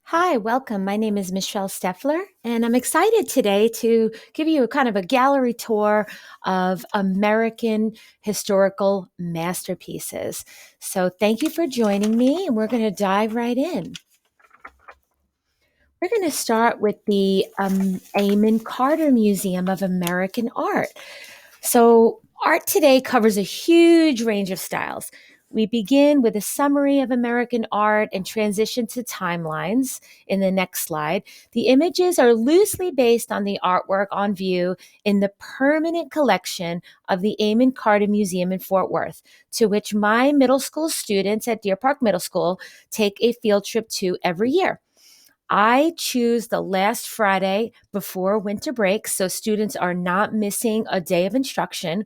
Hi, welcome. My name is Michelle Steffler, and I'm excited today to give you a kind of a gallery tour of American historical masterpieces. So, thank you for joining me, and we're going to dive right in. We're going to start with the Amon Carter Museum of American Art. So, art today covers a huge range of styles. We begin with a summary of American art and transition to timelines in the next slide. The images are loosely based on the artwork on view in the permanent collection of the Amon Carter Museum in Fort Worth, to which my middle school students at Deer Park Middle School take a field trip to every year. I choose the last Friday before winter break so students are not missing a day of instruction.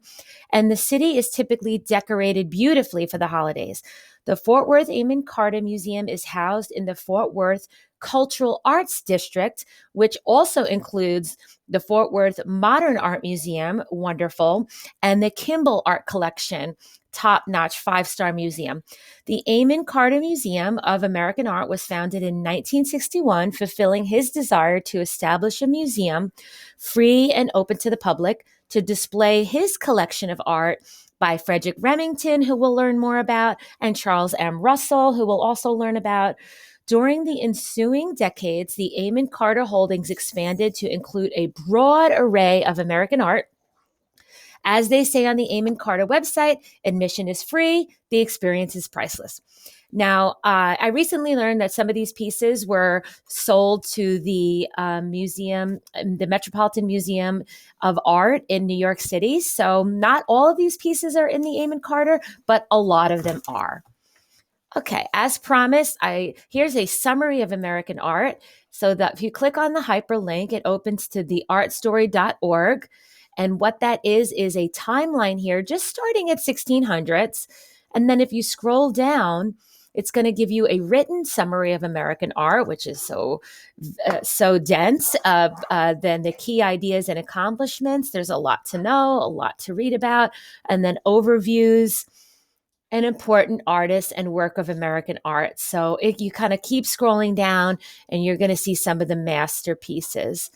And the city is typically decorated beautifully for the holidays. The Fort Worth Amon Carter Museum is housed in the Fort Worth Cultural Arts District, which also includes the Fort Worth Modern Art Museum, wonderful, and the Kimball Art Collection, top notch 5-star museum. The Amon Carter Museum of American Art was founded in 1961, fulfilling his desire to establish a museum free and open to the public to display his collection of art by Frederick Remington, who we'll learn more about, and Charles M. Russell, who we'll also learn about. During the ensuing decades, the Amon Carter holdings expanded to include a broad array of American art. As they say on the Amon Carter website, admission is free, the experience is priceless. Now, I recently learned that some of these pieces were sold to the museum, the Metropolitan Museum of Art in New York City. So, not all of these pieces are in the Amon Carter, but a lot of them are. Okay, as promised, here's a summary of American art. So that if you click on the hyperlink, it opens to theartstory.org. And what that is a timeline here, just starting at 1600s. And then if you scroll down, it's going to give you a written summary of American art, which is so dense. Then the key ideas and accomplishments. There's a lot to know, a lot to read about, and then overviews, an important artist and work of American art. So you kind of keep scrolling down, and you're going to see some of the masterpieces.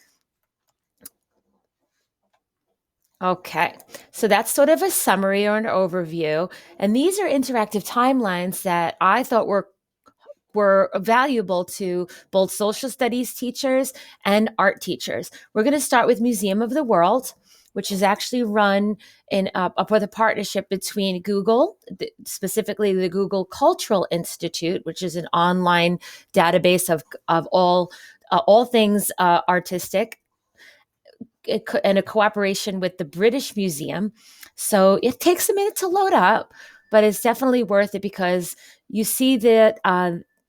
Okay, so that's sort of a summary or an overview. And these are interactive timelines that I thought were valuable to both social studies teachers and art teachers. We're going to start with Museum of the World, which is actually run with a partnership between Google, specifically the Google Cultural Institute, which is an online database of all things artistic, and a cooperation with the British Museum. So it takes a minute to load up, but it's definitely worth it because you see that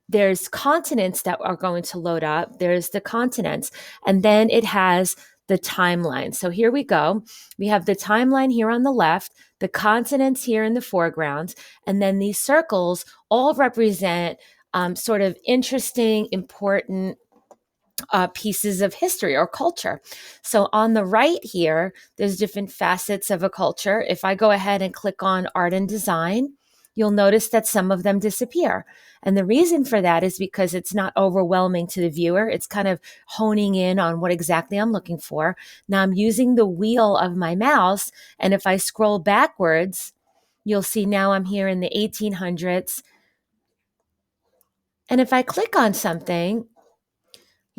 there's continents that are going to load up. There's the continents, and then it has the timeline. So here we go. We have the timeline here on the left, the continents here in the foreground, and then these circles all represent sort of interesting, important pieces of history or culture. So on the right here, there's different facets of a culture. If I go ahead and click on art and design, you'll notice that some of them disappear. And the reason for that is because it's not overwhelming to the viewer. It's kind of honing in on what exactly I'm looking for. Now I'm using the wheel of my mouse, and if I scroll backwards, you'll see now I'm here in the 1800s. And if I click on something,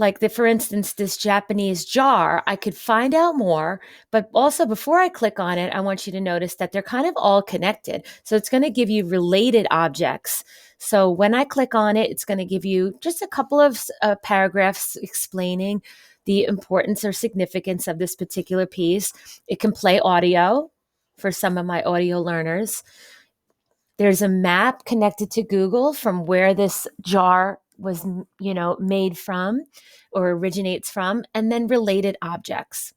like for instance, this Japanese jar, I could find out more, but also before I click on it, I want you to notice that they're kind of all connected. So it's going to give you related objects. So when I click on it, it's going to give you just a couple of paragraphs explaining the importance or significance of this particular piece. It can play audio for some of my audio learners. There's a map connected to Google from where this jar was, made from or originates from, and then related objects.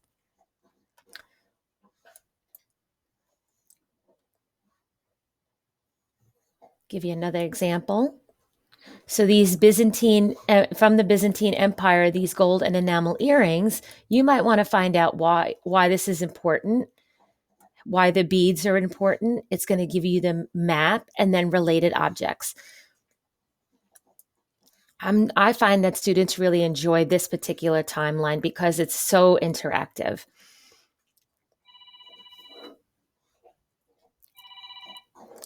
Give you another example. So these from the Byzantine Empire, these gold and enamel earrings, you might want to find out why this is important, why the beads are important. It's going to give you the map and then related objects. I find that students really enjoy this particular timeline because it's so interactive.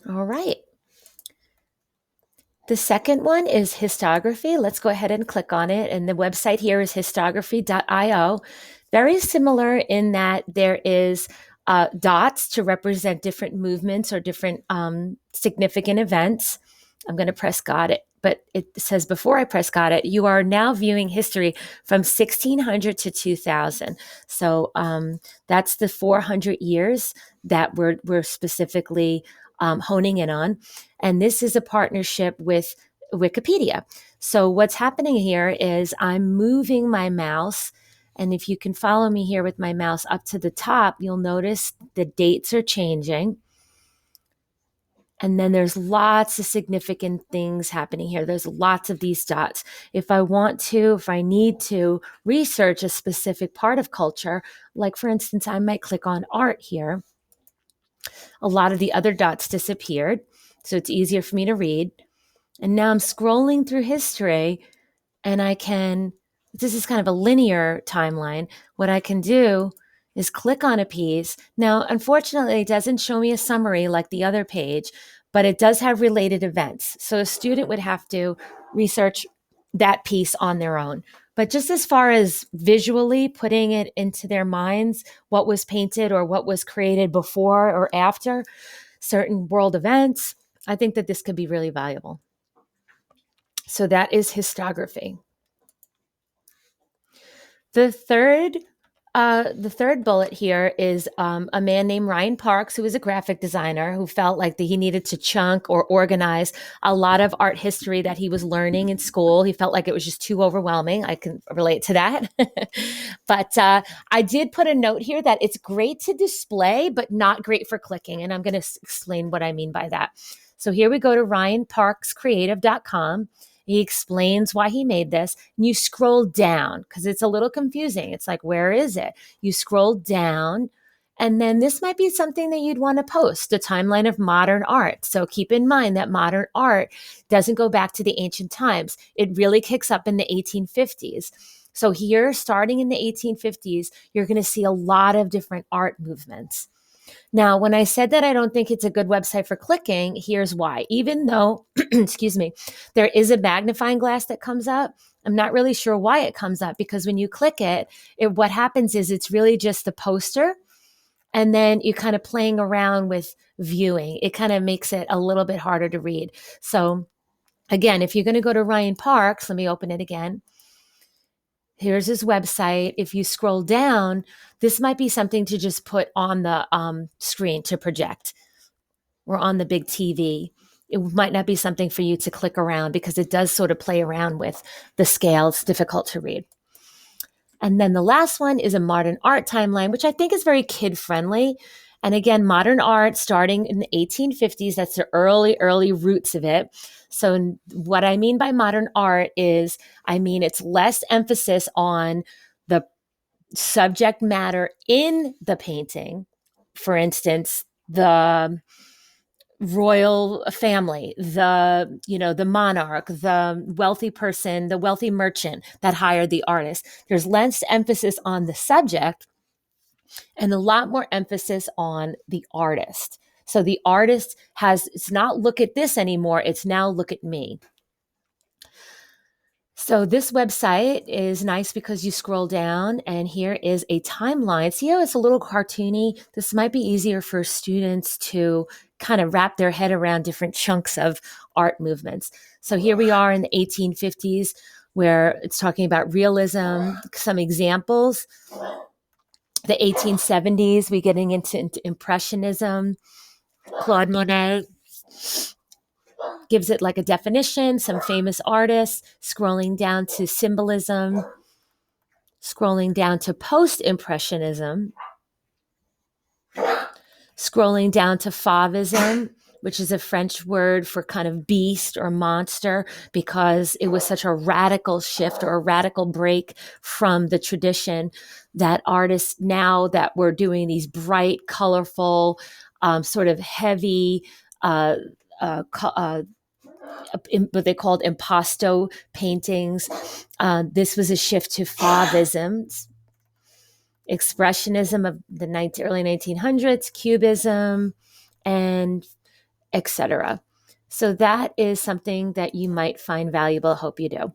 All right. The second one is histography. Let's go ahead and click on it. And the website here is histography.io. Very similar in that there is dots to represent different movements or different significant events. I'm going to press got it, but it says before I press got it, you are now viewing history from 1600 to 2000. So that's the 400 years that we're specifically honing in on. And this is a partnership with Wikipedia. So what's happening here is I'm moving my mouse. And if you can follow me here with my mouse up to the top, you'll notice the dates are changing. And then there's lots of significant things happening here. There's lots of these dots. If I need to research a specific part of culture, like for instance, I might click on art here. A lot of the other dots disappeared, so it's easier for me to read. And now I'm scrolling through history and this is kind of a linear timeline. What I can do is click on a piece. Now, unfortunately, it doesn't show me a summary like the other page, but it does have related events. So a student would have to research that piece on their own. But just as far as visually putting it into their minds, what was painted or what was created before or after certain world events, I think that this could be really valuable. So that is histography. The third bullet here is a man named Ryan Parks, who was a graphic designer who felt like that he needed to chunk or organize a lot of art history that he was learning in school. He felt like it was just too overwhelming. I can relate to that. But I did put a note here that it's great to display, but not great for clicking. And I'm going to explain what I mean by that. So here we go to ryanparkscreative.com. He explains why he made this. And you scroll down because it's a little confusing. It's like, where is it? You scroll down. And then this might be something that you'd want to post, a timeline of modern art. So keep in mind that modern art doesn't go back to the ancient times. It really kicks up in the 1850s. So here, starting in the 1850s, you're going to see a lot of different art movements. Now, when I said that I don't think it's a good website for clicking, here's why. Even though, excuse me, there is a magnifying glass that comes up, I'm not really sure why it comes up because when you click it, what happens is it's really just the poster and then you're kind of playing around with viewing. It kind of makes it a little bit harder to read. So again, if you're going to go to Ryan Parks, let me open it again. Here's his website. If you scroll down, this might be something to just put on the screen to project or on the big TV. It might not be something for you to click around because it does sort of play around with the scale. It's difficult to read. And then the last one is a modern art timeline, which I think is very kid friendly. And again, modern art starting in the 1850s, that's the early roots of it. So what I mean by modern art is, it's less emphasis on the subject matter in the painting. For instance, the royal family, the monarch, the wealthy person, the wealthy merchant that hired the artist. There's less emphasis on the subject and a lot more emphasis on the artist. So the artist it's not look at this anymore, it's now look at me. So this website is nice because you scroll down and here is a timeline. See how it's a little cartoony? This might be easier for students to kind of wrap their head around different chunks of art movements. So here we are in the 1850s where it's talking about realism, some examples. The 1870s, we getting into Impressionism. Claude Monet gives it like a definition, some famous artists, scrolling down to symbolism, scrolling down to post-impressionism, scrolling down to fauvism, which is a French word for kind of beast or monster because it was such a radical shift or a radical break from the tradition that artists now that were doing these bright, colorful, sort of heavy what they called impasto paintings. This was a shift to Fauvism, Expressionism of the early 1900s, Cubism, and etc. So that is something that you might find valuable. Hope you do.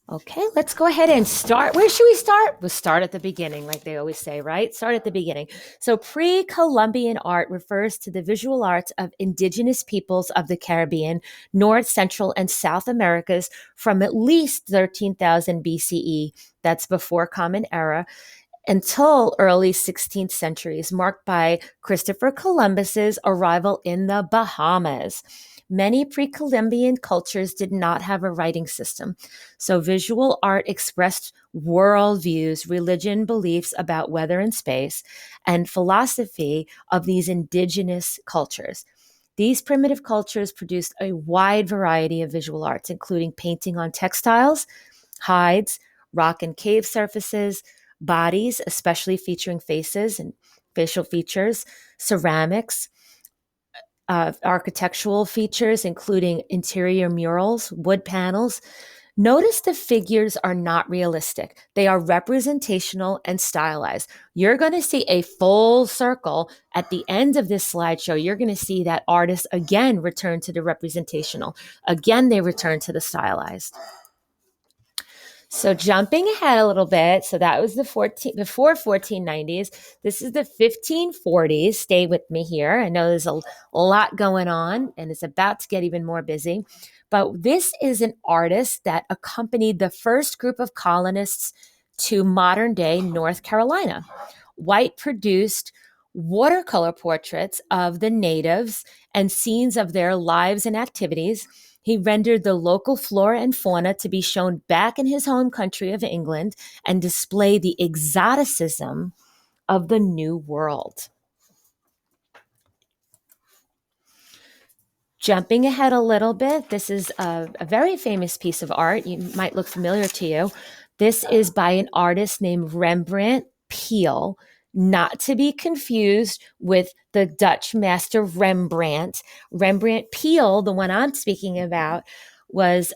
Okay, let's go ahead and start. Where should we start? We'll start at the beginning, like they always say, right? Start at the beginning. So pre-Columbian art refers to the visual arts of indigenous peoples of the Caribbean, North, Central, and South Americas from at least 13,000 BCE. That's before Common Era, until early 16th centuries, marked by Christopher Columbus's arrival in the Bahamas. Many pre-Columbian cultures did not have a writing system, so visual art expressed worldviews, religion, beliefs about weather and space, and philosophy of these indigenous cultures. These primitive cultures produced a wide variety of visual arts, including painting on textiles, hides, rock and cave surfaces, bodies, especially featuring faces and facial features, ceramics, architectural features, including interior murals, wood panels. Notice the figures are not realistic. They are representational and stylized. You're going to see a full circle at the end of this slideshow. You're going to see that artists again return to the representational. Again, they return to the stylized. So jumping ahead a little bit, so that was before 1490s. This is the 1540s. Stay with me here. I know there's a lot going on, and it's about to get even more busy. But this is an artist that accompanied the first group of colonists to modern-day North Carolina. White produced watercolor portraits of the natives and scenes of their lives and activities. He rendered the local flora and fauna to be shown back in his home country of England and display the exoticism of the New World. Jumping ahead a little bit, this is a very famous piece of art. You might look familiar to you. This is by an artist named Rembrandt Peale, not to be confused with the Dutch master Rembrandt. Rembrandt Peale, the one I'm speaking about, was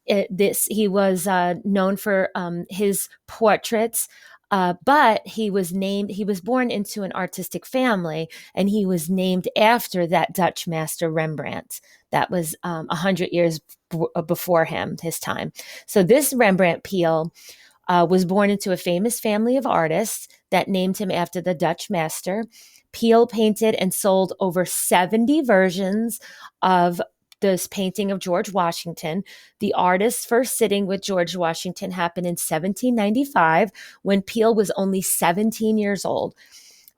he was known for his portraits, but he was born into an artistic family, and he was named after that Dutch master Rembrandt. That was 100 years before his time. So this Rembrandt Peale was born into a famous family of artists that named him after the Dutch master. Peale painted and sold over 70 versions of this painting of George Washington. The artist's first sitting with George Washington happened in 1795 when Peale was only 17 years old.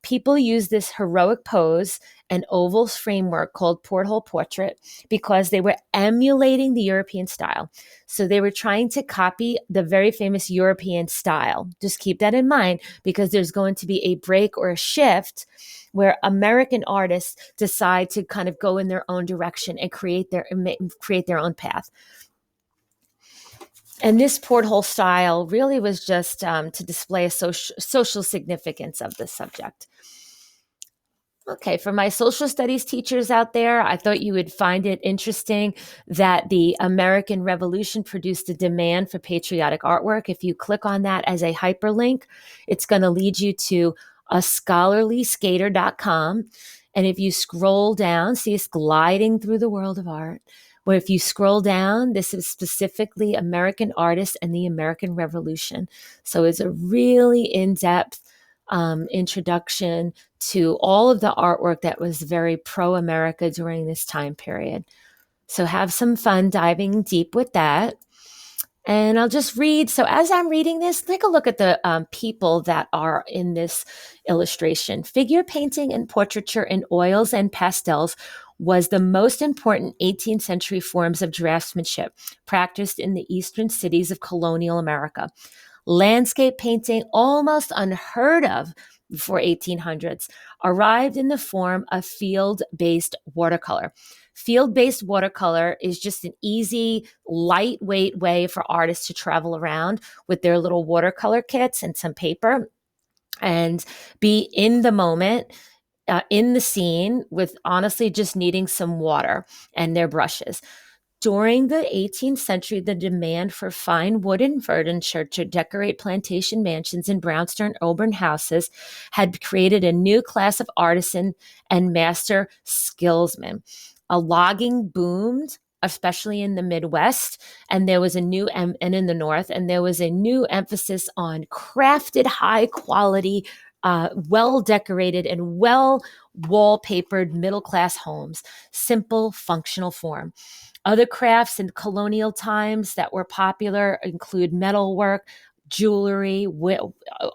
People use this heroic pose and oval framework called porthole portrait because they were emulating the European style. So they were trying to copy the very famous European style. Just keep that in mind, because there's going to be a break or a shift where American artists decide to kind of go in their own direction and create their own path. And this porthole style really was just to display a social significance of the subject. Okay, for my social studies teachers out there, I thought you would find it interesting that the American Revolution produced a demand for patriotic artwork. If you click on that as a hyperlink, it's going to lead you to ascholarlyskater.com. And if you scroll down, see us gliding through the world of art, where if you scroll down, this is specifically American artists and the American Revolution. So it's a really in-depth introduction to all of the artwork that was very pro-America during this time period. So have some fun diving deep with that. And I'll just read. So as I'm reading this, take a look at the people that are in this illustration. Figure painting and portraiture in oils and pastels was the most important 18th century forms of draftsmanship practiced in the eastern cities of colonial America. Landscape painting, almost unheard of before 1800s, arrived in the form of field-based watercolor. Field-based watercolor is just an easy, lightweight way for artists to travel around with their little watercolor kits and some paper and be in the moment. in the scene with honestly just needing some water and their brushes. During the 18th century, the demand for fine wooden furniture to decorate plantation mansions and brownstone urban houses had created a new class of artisan and master skillsmen. A logging boomed, especially in the Midwest, and there was a new and in the North, and there was a new emphasis on crafted, high quality, well decorated, and well wallpapered middle class homes, simple, functional form. Other crafts in colonial times that were popular include metalwork, jewelry,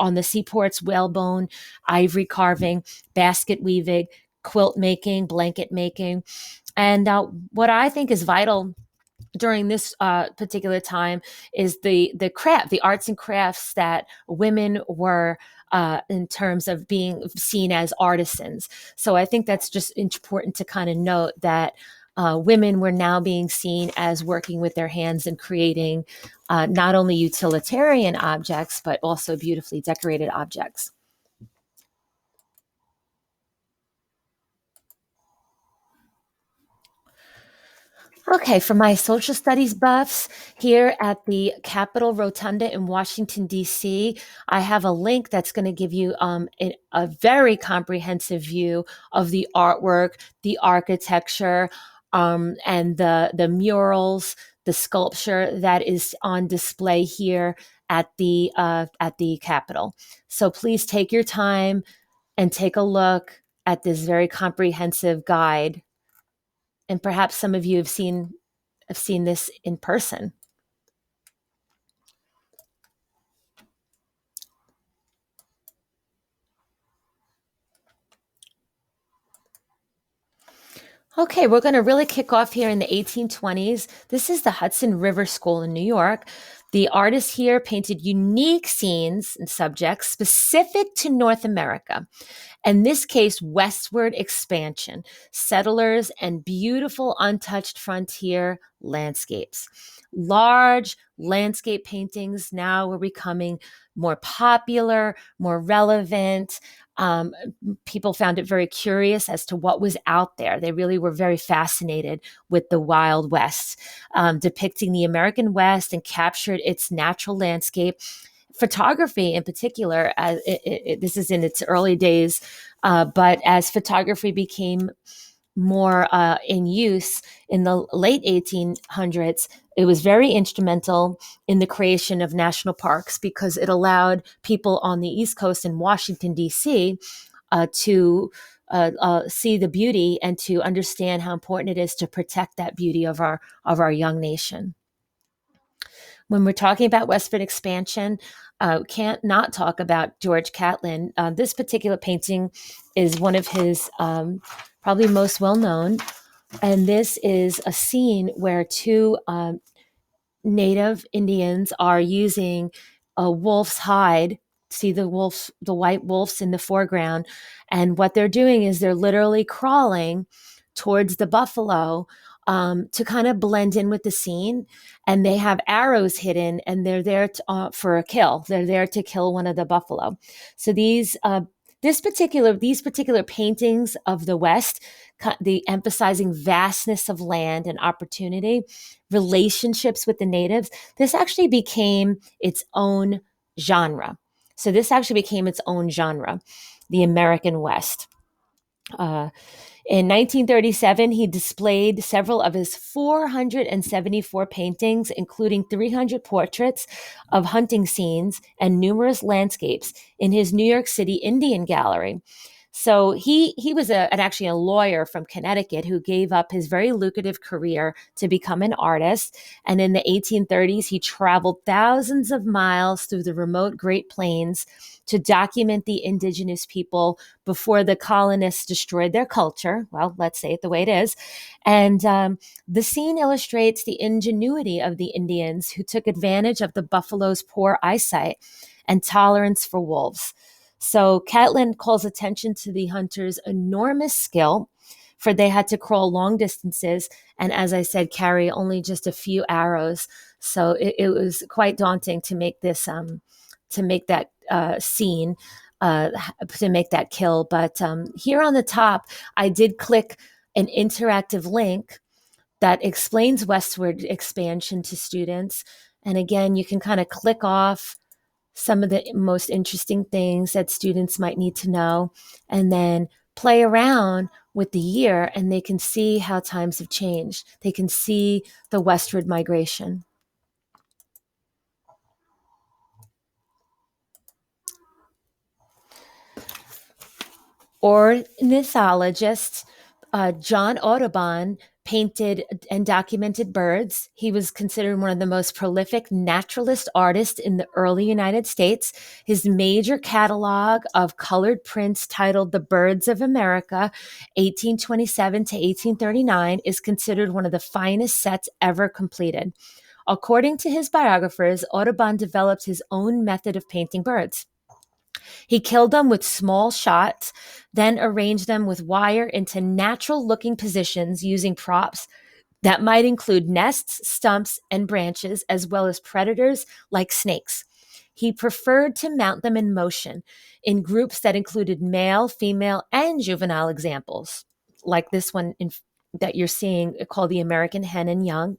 on the seaports, whalebone, ivory carving, basket weaving, quilt making, blanket making. And what I think is vital during this particular time is the arts and crafts that women were in terms of being seen as artisans. So I think that's just important to kind of note that women were now being seen as working with their hands and creating not only utilitarian objects but also beautifully decorated objects. Okay, for my social studies buffs here at the Capitol Rotunda in Washington, D.C., I have a link that's going to give you a very comprehensive view of the artwork, the architecture, and the murals, the sculpture that is on display here at the Capitol. So please take your time and take a look at this very comprehensive guide, and perhaps some of you have seen this in person. Okay, we're going to really kick off here in the 1820s. This is the Hudson River School in New York. The artists here painted unique scenes and subjects specific to North America. In this case, westward expansion, settlers, and beautiful untouched frontier landscapes. Large landscape paintings now were becoming more popular, more relevant. People found it very curious as to what was out there. They really were very fascinated with the Wild West, depicting the American West and captured its natural landscape. Photography in particular, this is in its early days, but as photography became more in use in the late 1800s, it was very instrumental in the creation of national parks because it allowed people on the East Coast in Washington, D.C., to see the beauty and to understand how important it is to protect that beauty of our young nation. When we're talking about westward expansion, can't not talk about George Catlin. This particular painting is one of his probably most well known, and this is a scene where two native Indians are using a wolf's hide. See the white wolves in the foreground. And what they're doing is they're literally crawling towards the buffalo to kind of blend in with the scene. And they have arrows hidden and they're there for a kill. They're there to kill one of the buffalo. So these particular paintings of the West, the emphasizing vastness of land and opportunity, relationships with the natives, this actually became its own genre. So this actually became its own genre, the American West. In 1937, he displayed several of his 474 paintings, including 300 portraits of hunting scenes and numerous landscapes in his New York City Indian Gallery. So he was actually a lawyer from Connecticut who gave up his very lucrative career to become an artist. And in the 1830s, he traveled thousands of miles through the remote Great Plains to document the indigenous people before the colonists destroyed their culture. Well, let's say it the way it is. And the scene illustrates the ingenuity of the Indians who took advantage of the buffalo's poor eyesight and tolerance for wolves. So Catlin calls attention to the hunters' enormous skill, for they had to crawl long distances and, as I said, carry only just a few arrows. So it was quite daunting to make this to make that scene. uh, to make that kill. But here on the top, I did click an interactive link that explains westward expansion to students. And again, you can kind of click off some of the most interesting things that students might need to know, and then play around with the year, and they can see how times have changed. They can see the westward migration. Ornithologist John Audubon painted and documented birds. He was considered one of the most prolific naturalist artists in the early United States. His major catalog of colored prints, titled The Birds of America, 1827 to 1839, is considered one of the finest sets ever completed. According to his biographers, Audubon developed his own method of painting birds. He killed them with small shots, then arranged them with wire into natural looking positions using props that might include nests, stumps, and branches, as well as predators like snakes. He preferred to mount them in motion in groups that included male, female, and juvenile examples, like this one that you're seeing called the American Hen and Young.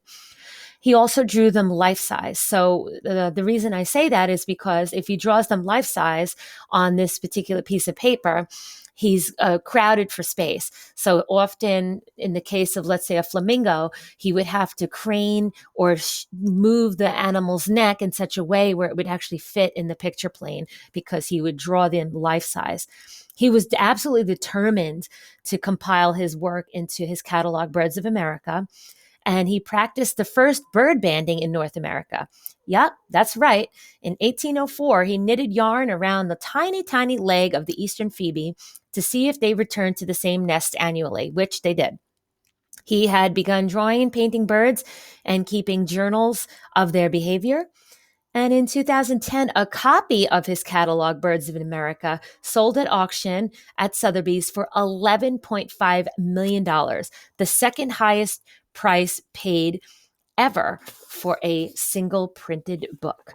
He also drew them life size. So the reason I say that is because if he draws them life size on this particular piece of paper, he's crowded for space. So often in the case of, let's say, a flamingo, he would have to crane or move the animal's neck in such a way where it would actually fit in the picture plane, because he would draw them life size. He was absolutely determined to compile his work into his catalog, Birds of America, and he practiced the first bird banding in North America. Yep, that's right. In 1804, he knitted yarn around the tiny, tiny leg of the eastern phoebe to see if they returned to the same nest annually, which they did. He had begun drawing and painting birds and keeping journals of their behavior. And in 2010, a copy of his catalog, Birds of America, sold at auction at Sotheby's for $11.5 million, the second highest price paid ever for a single printed book.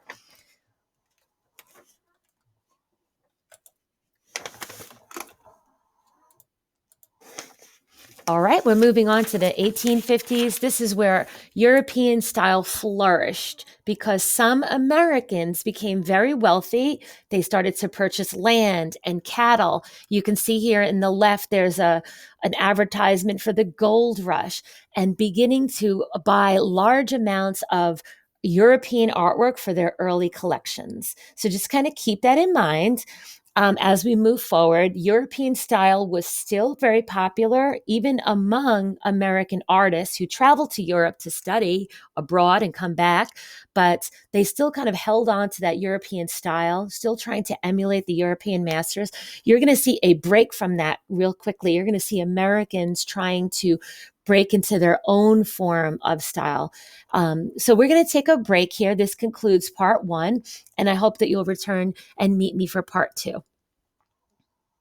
All right, we're moving on to the 1850s. This is where European style flourished because some Americans became very wealthy. They started to purchase land and cattle. You can see here in the left, there's an advertisement for the gold rush, and beginning to buy large amounts of European artwork for their early collections. So just kind of keep that in mind. As we move forward, European style was still very popular, even among American artists who traveled to Europe to study abroad and come back. But they still kind of held on to that European style, still trying to emulate the European masters. You're going to see a break from that real quickly. You're going to see Americans trying to break into their own form of style. So we're going to take a break here. This concludes part one, and I hope that you'll return and meet me for part two.